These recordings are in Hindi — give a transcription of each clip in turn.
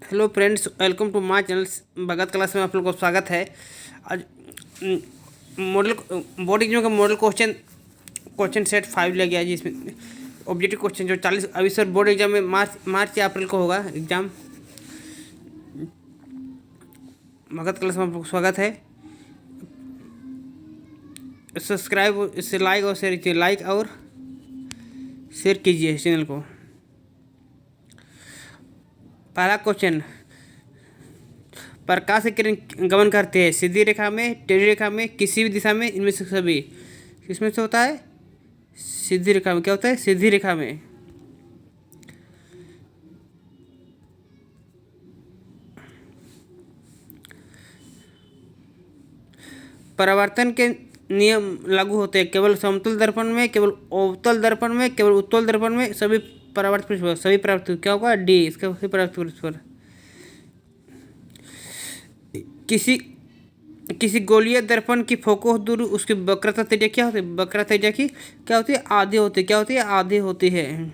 Hello friends, welcome to my channel Bhagat class में आप लोगों को स्वागत है। आज मॉडल बोर्ड एग्जाम का मॉडल क्वेश्चन सेट 5 लिया गया है, जिसमें ऑब्जेक्टिव क्वेश्चन जो 40 अभी सर बोर्ड एग्जाम में मार्च या अप्रैल को होगा एग्जाम। भगत क्लास में आप लोगों को स्वागत है। सब्सक्राइब इससे लाइक और शेयर कीजिए, लाइक और शेयर कीजिए चैनल को। पहला क्वेश्चन, प्रकाश की किरण गमन करते हैं सीधी रेखा में, टेढ़ी रेखा में, किसी भी दिशा में, इनमें से सभी किसमें से होता है? सीधी रेखा में। क्या होता है? सीधी रेखा में। परावर्तन के नियम लागू होते हैं केवल समतल दर्पण में, केवल अवतल दर्पण में, केवल उत्तल दर्पण में, सभी परावर्तित पृष्ठ पर। सभी परावर्तित क्या होगा? डी, इसका सभी परावर्तित पृष्ठ पर। किसी किसी गोलीय दर्पण की फोकस दूरी उसकी वक्रता त्रिज्या क्या होती है? वक्रता त्रिज्या की क्या होती है? आधी होती है। क्या होती है? आधी होती है।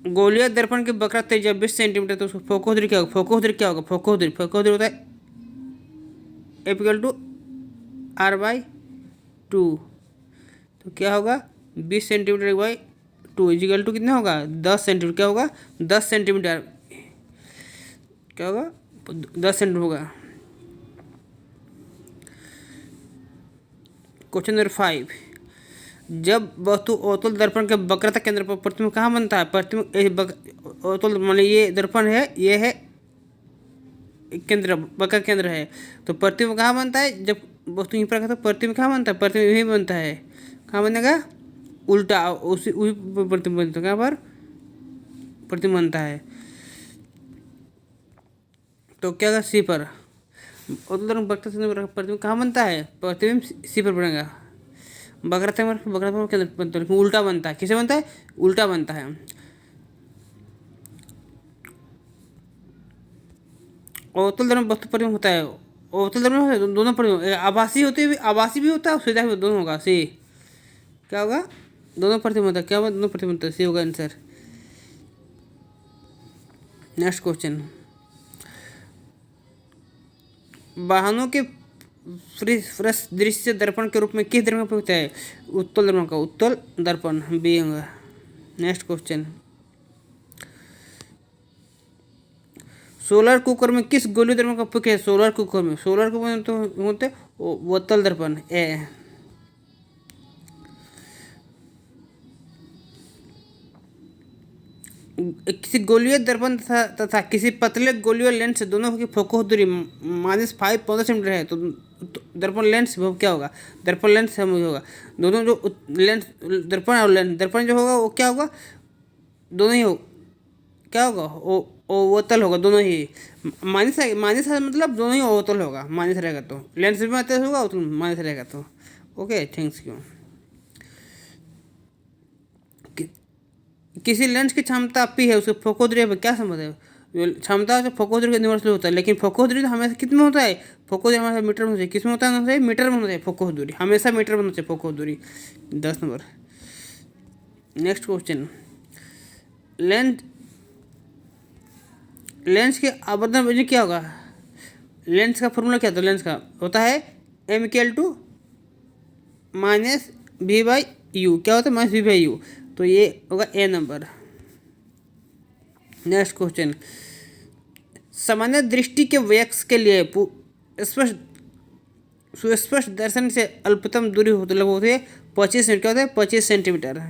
गोलीय दर्पण की वक्रता त्रिज्या 20 सेंटीमीटर, तो उसको फोकस दूरी क्या होगा? फोकस दूरी क्या होगा? फोकस दूरी होता है F=R/2। तो क्या होगा? 20 सेंटीमीटर बाई 2 इजिकल टू कितना होगा? 10 सेंटीमीटर। क्या होगा? 10 सेंटीमीटर। क्या होगा? 10 सेंटीमीटर होगा। क्वेश्चन नंबर 5, जब वस्तु अवतल दर्पण के वक्रता केंद्र पर प्रतिबिंब कहाँ बनता है? अवतल मान लीजिए ये दर्पण है, ये है केंद्र, वक्र केंद्र है, तो प्रतिबिंब कहाँ बनता है? जब वस्तु यहीं पर तो प्रतिबिंब कहाँ बनता है? प्रतिबिंब यहीं बनता है। कहाँ बनेगा? उल्टा, उसी उसी प्रतिबिंब बनता है। कहाँ पर प्रतिबिंब बनता है? तो क्या होगा? सी पर। अवतल दर्पण वक्र केंद्र प्रतिबिंब कहाँ बनता है? प्रतिबिंब सी पर बनेगा। वक्रता केंद्र बनता है, उल्टा बनता है। किसे बनता है? उल्टा बनता है। अवतल दर्पण वस्तु प्रतिबिंब होता है। अवतल दर्पण दोनों प्रतिबिंब आभासी होते हुए, आभासी भी होता है और सीधा भी, दोनों होगा। सी क्या होगा? दोनों प्रतिबिंब होता है। क्या होगा? दोनों प्रतिबिंब होता है। सी होगा आंसर। नेक्स्ट क्वेश्चन, वाहनों के फ्रस दृश्य दर्पण के रूप में किस दर्पण का होता है? उत्तल दर्पण का। उत्तल दर्पण बी होगा। नेक्स्ट क्वेश्चन, सोलर कुकर में किस गोलीय दर्पण का उपयोग है? सोलर कुकर में, सोलर कुकर में तो होते अवतल दर्पण ए। किसी गोलीय दर्पण तथा किसी पतले गोलीय लेंस दोनों की फोकस दूरी -5 15 सेंटीमीटर है, तो दर्पण लेंस क्या होगा? दर्पण लेंस हम होगा। दोनों जो लेंस, दर्पण और लेंस, दर्पण जो होगा वो क्या होगा? दोनों ही हो, क्या होगा? वो अवतल होगा। दोनों ही माइनस है, माइनस है मतलब दोनों ही अवतल होगा। माइनस रहेगा तो लेंस भी माइनस होगा, अवतल माइनस रहेगा तो। Okay, thanks you. किसी लेंस की क्षमता पी है, उसके फोकस दूरी पर क्या संबंध है? जो क्षमता से फोकस दूरी का इन्वर्सली होता है, लेकिन फोकस दूरी तो हमेशा कितने में होता है? फोकस दूरी हमेशा मीटर में होता है। किस में होता है? मीटर में होता है। फोकस दूरी हमेशा मीटर में होती है। फोकस दूरी 10 number. Next question, lens lens के आवर्धन वजन क्या होगा? लेंस का फॉर्मूला क्या होता है? लेंस का होता है M=-V/U। क्या होता है? -V/U। तो ये होगा ए नंबर। नेक्स्ट क्वेश्चन, सामान्य दृष्टि के वयस्क के लिए स्पष्ट सुस्पष्ट दर्शन से अल्पतम दूरी होती लगभग होती है 25 सेंटीमीटर। क्या होता है? 25 सेंटीमीटर।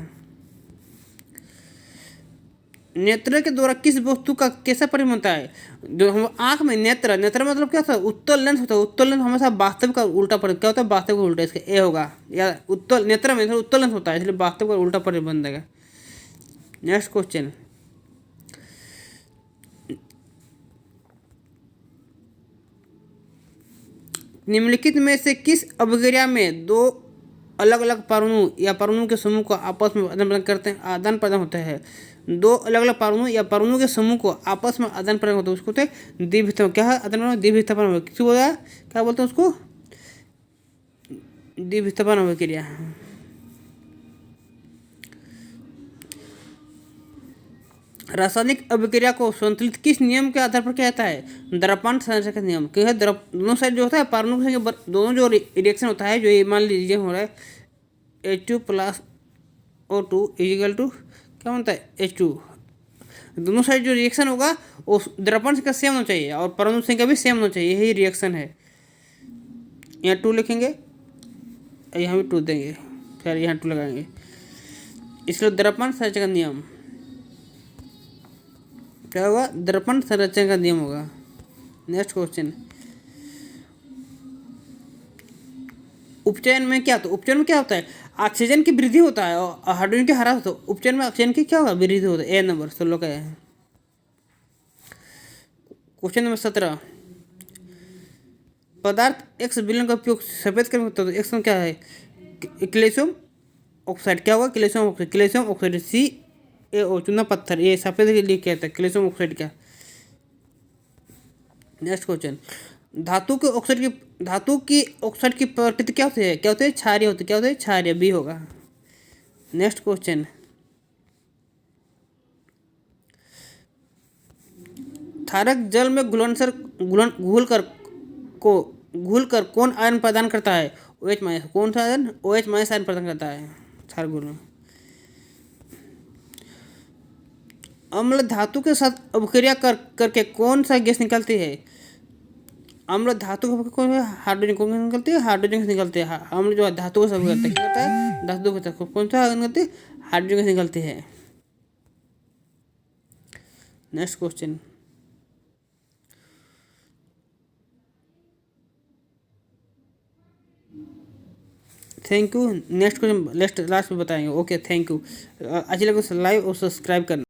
नेत्र के द्वारा किस वस्तु का कैसा परिमाण होता है? जो हम आंख में नेत्र, नेत्र मतलब क्या होता है? उत्तल लेंस होता है। उत्तल लेंस हमेशा वास्तविक का उल्टा पर। क्या होता है? वास्तविक का उल्टा। इसका ए होगा। या उत्तल नेत्र में उत्तल लेंस होता है, इसलिए वास्तविक का उल्टा पर बन जाएगा। नेक्स्ट क्वेश्चन, निम्नलिखित में से किस अभिक्रिया में दो अलग अलग परमाणु या परमाणु के समूह को आपस में आदान प्रदान करते हैं? आदान प्रदान होता है। दो अलग अलग परमाणु या परमाणु के समूह को आपस में आदान प्रदान होता है, उसको होता है द्विविस्थापन। क्या है? आदान प्रदान, द्विविस्थापन। किसी बोला, क्या बोलते हैं उसको? द्विविस्थापन अभिक्रिया। रासायनिक अभिक्रिया को संतुलित किस नियम के आधार पर किया जाता है? द्रव्यमान संरचना का नियम। क्योंकि दोनों साइड जो होता है परमाणु संख्या दोनों जो रिएक्शन होता है, जो ये मान लीजिए हो रहा है H2 plus O2 is equal to क्या बनता है H2। दोनों साइड जो रिएक्शन होगा वो द्रव्यमान संख्या सेम होना चाहिए और परमाणु संख्या भी सेम होना चाहिए, यही रिएक्शन है। यहाँ 2 लिखेंगे, यहाँ भी 2 देंगे, फिर यहाँ 2 लगाएंगे, इसलिए द्रव्यमान संरचना का नियम क्या होगा? द्रव्यमान संरचना का नियम होगा। नेक्स्ट क्वेश्चन, उपचयन में क्या होता है? उपचयन में क्या होता है? ऑक्सीजन की वृद्धि होता है और हाइड्रोजन की ह्रास होता है। उपचयन में ऑक्सीजन की क्या होगा? वृद्धि होता है। ए नंबर 16 का है। क्वेश्चन नंबर 17, पदार्थ एक्स विलयन का उपयोग सफेद करने में, तो एक्स में क्या है? Calcium oxide. क्या होगा? Calcium oxide. Calcium oxide CaO, चूना पत्थर, ये सफेद के लिए क्या था? कैल्शियम ऑक्साइड क्या। नेक्स्ट क्वेश्चन, धातु की ऑक्साइड की प्रकृति क्या होती है? क्या होती है? क्षारीय होती है। क्या होती है? क्षारीय। बी होगा। नेक्स्ट क्वेश्चन, क्षारक जल में घुलकर कौन आयन प्रदान करता है? OH minus. कौन सा आयन? OH माइनस आयन प्रदान करता है क्षारक घुल में। अम्ल धातु के साथ अभिक्रिया करके कौन सा गैस निकलती है? अम्ल धातु को कौन है? हाइड्रोजन को निकलती है, हाइड्रोजन से निकलती है। अम्ल जो है धातु को सब करता है, क्या करता है? धातु के साथ कौन सा निकलती है? हाइड्रोजन से निकलती है। Next question, thank you. Next question last में बताएंगे। Okay, thank you. अच्छी लगे तो लाइक और सब्सक्राइब करना।